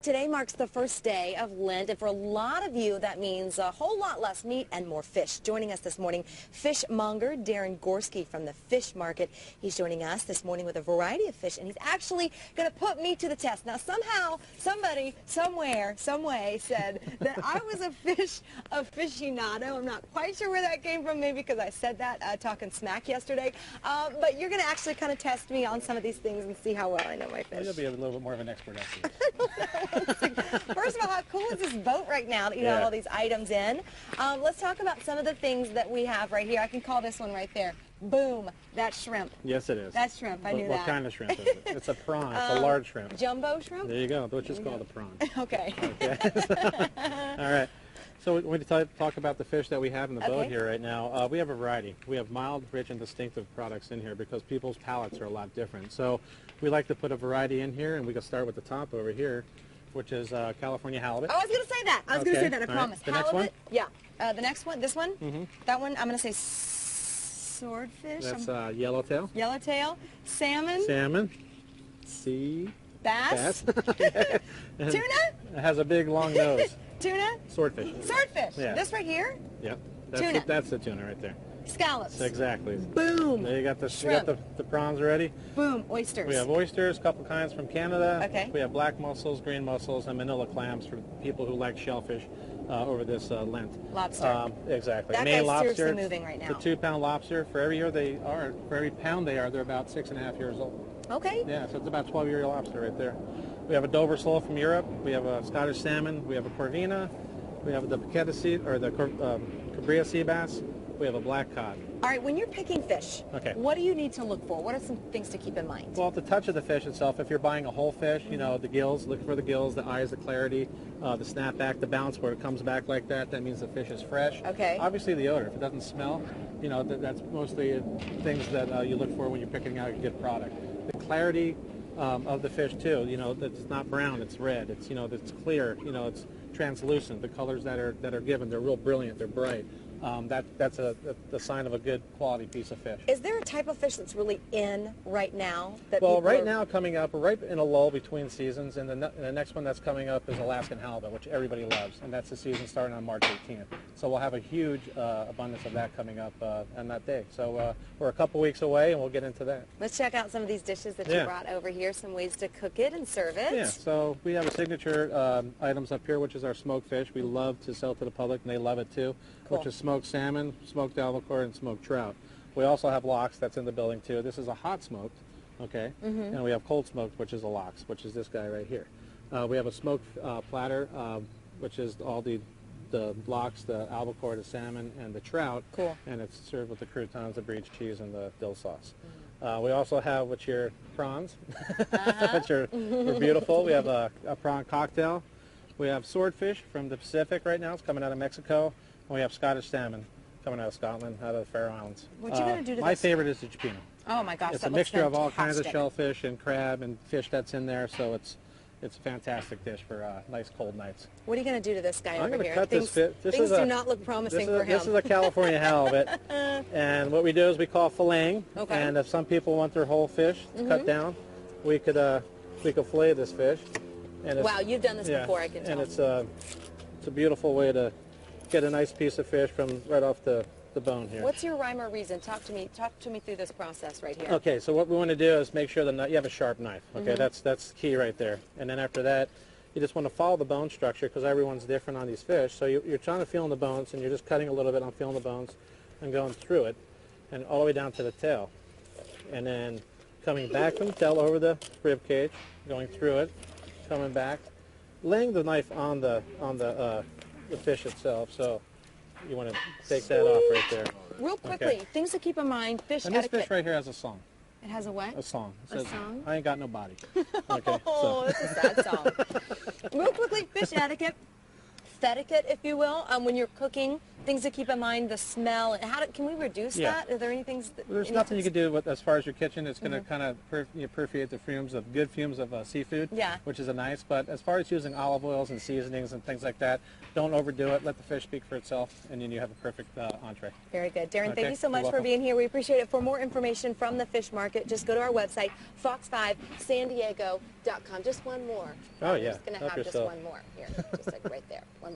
Today marks the first day of Lent, and for a lot of you, that means a whole lot less meat and more fish. Joining us this morning, fishmonger Darren from the fish market. He's joining us this morning with a variety of fish, and he's actually going to put me to the test. Now, somehow, somebody, somewhere, some way said that I was a aficionado. I'm not quite sure where that came from, maybe because I said that talking smack yesterday. But you're going to actually kind of test me on some of these things and see how well I know my fish. You'll be a little bit more of an expert after. First of all, how cool is this boat right now that you have all these items in? Let's talk about some of the things that we have right here. I can call this one right there. Boom. That's shrimp. Yes, it is. That's shrimp. I knew that. What kind of shrimp is it? It's a prawn. It's a large shrimp. Jumbo shrimp? There you go. Which is called a prawn. Okay. All right. So we're going to talk about the fish that we have in the boat here right now. We have a variety. We have mild, rich, and distinctive products in here because people's palates are a lot different. So we like to put a variety in here, and we can start with the top over here, which is California halibut. Oh, I was going to say that. I was going to say that, I promise. The next one? Yeah. The next one, this one? That one, I'm going to say swordfish. That's yellowtail. Yellowtail. Salmon. Salmon. Sea. Bass. Tuna? It has a big, long nose. Tuna? Swordfish. Swordfish. Yeah. This right here? Yep. Tuna. That's the tuna right there. Scallops. Exactly. Boom. There you got the Shrimp. the prawns ready. Boom. Oysters. We have oysters, a couple kinds from Canada. Okay. We have black mussels, green mussels, and manila clams for people who like shellfish over this Lent. Lobster. Exactly. That Maine guy's lobster, seriously moving right now. The 2-pound lobster. For every pound they are, they're about 6.5 years old. Okay. Yeah, so it's about 12-year lobster right there. We have a Dover sole from Europe. We have a Scottish salmon. We have a corvina. We have the Paqueta sea, or the Cabria sea bass. We have a black cod. All right, when you're picking fish, what do you need to look for? What are some things to keep in mind? Well, the touch of the fish itself, if you're buying a whole fish, you know, the gills, look for the gills, the eyes, the clarity, the snapback, the bounce where it comes back like that, that means the fish is fresh. Okay. Obviously the odor, if it doesn't smell, you know, that's mostly things that you look for when you're picking out a good product. The clarity of the fish too, you know, it's not brown, it's red, it's, you know, it's clear, you know, it's translucent. The colors that are given, they're real brilliant, they're bright. That's the sign of a good quality piece of fish. Is there a type of fish that's really in right now? Now coming up, we're right in a lull between seasons, and the next one that's coming up is Alaskan halibut, which everybody loves, and that's the season starting on March 18th. So we'll have a huge abundance of that coming up on that day. So we're a couple weeks away, and we'll get into that. Let's check out some of these dishes that you brought over here, some ways to cook it and serve it. Yeah, so we have a signature items up here, which is our smoked fish. We love to sell to the public, and they love it too, which is smoked salmon, smoked albacore, and smoked trout. We also have lox that's in the building too. This is a hot smoked, okay, and we have cold smoked, which is a lox, which is this guy right here. We have a smoked platter, which is all the lox, the albacore, the salmon, and the trout. Cool. And it's served with the croutons, the brie cheese, and the dill sauce. We also have which are prawns, which are beautiful. We have a prawn cocktail. We have swordfish from the Pacific right now. It's coming out of Mexico. And we have Scottish salmon coming out of Scotland, out of the Faroe Islands. What you going to do to My this? favorite is the cipino. Oh my gosh, it's that a mixture looks of all kinds of fantastic. shellfish and crab and fish that's in there, so it's a fantastic dish for nice cold nights. What are you going to do to this guy I'm over going here? to cut Things do not look promising for him. This is a California halibut, and what we do is we call filleting. Okay. And if some people want their whole fish cut down, we could fillet this fish. And wow, you've done this before, I can tell. And it's a beautiful way to get a nice piece of fish from right off the bone here. What's your rhyme or reason? Talk to me through this process right here. Okay, so what we want to do is make sure that you have a sharp knife. Okay, that's key right there. And then after that, you just want to follow the bone structure because everyone's different on these fish. So you're trying to feel in the bones, and you're just cutting a little bit on feeling the bones and going through it, and all the way down to the tail. And then coming back from the tail over the rib cage, going through it, coming back, laying the knife on the fish itself. So you want to take that off right there. Real quickly, things to keep in mind, fish And this etiquette. fish right here has a song. It has a what? A song. It A says, song? I ain't got no body. Okay, Oh, that's a sad song. Real quickly, fish etiquette, fetiquette, if you will, when you're cooking things to keep in mind, the smell, and can we reduce that? Are there any things that... There's nothing you can do with, as far as your kitchen. It's going to kind of permeate the fumes of good fumes of seafood, which is nice. But as far as using olive oils and seasonings and things like that, don't overdo it. Let the fish speak for itself, and then you have a perfect entree. Very good. Darren, thank you so much for being here. We appreciate it. For more information from the fish market, just go to our website, fox5sandiego.com. Just one more. Oh, yeah. I'm just going to have just one more here, just like right there. One more.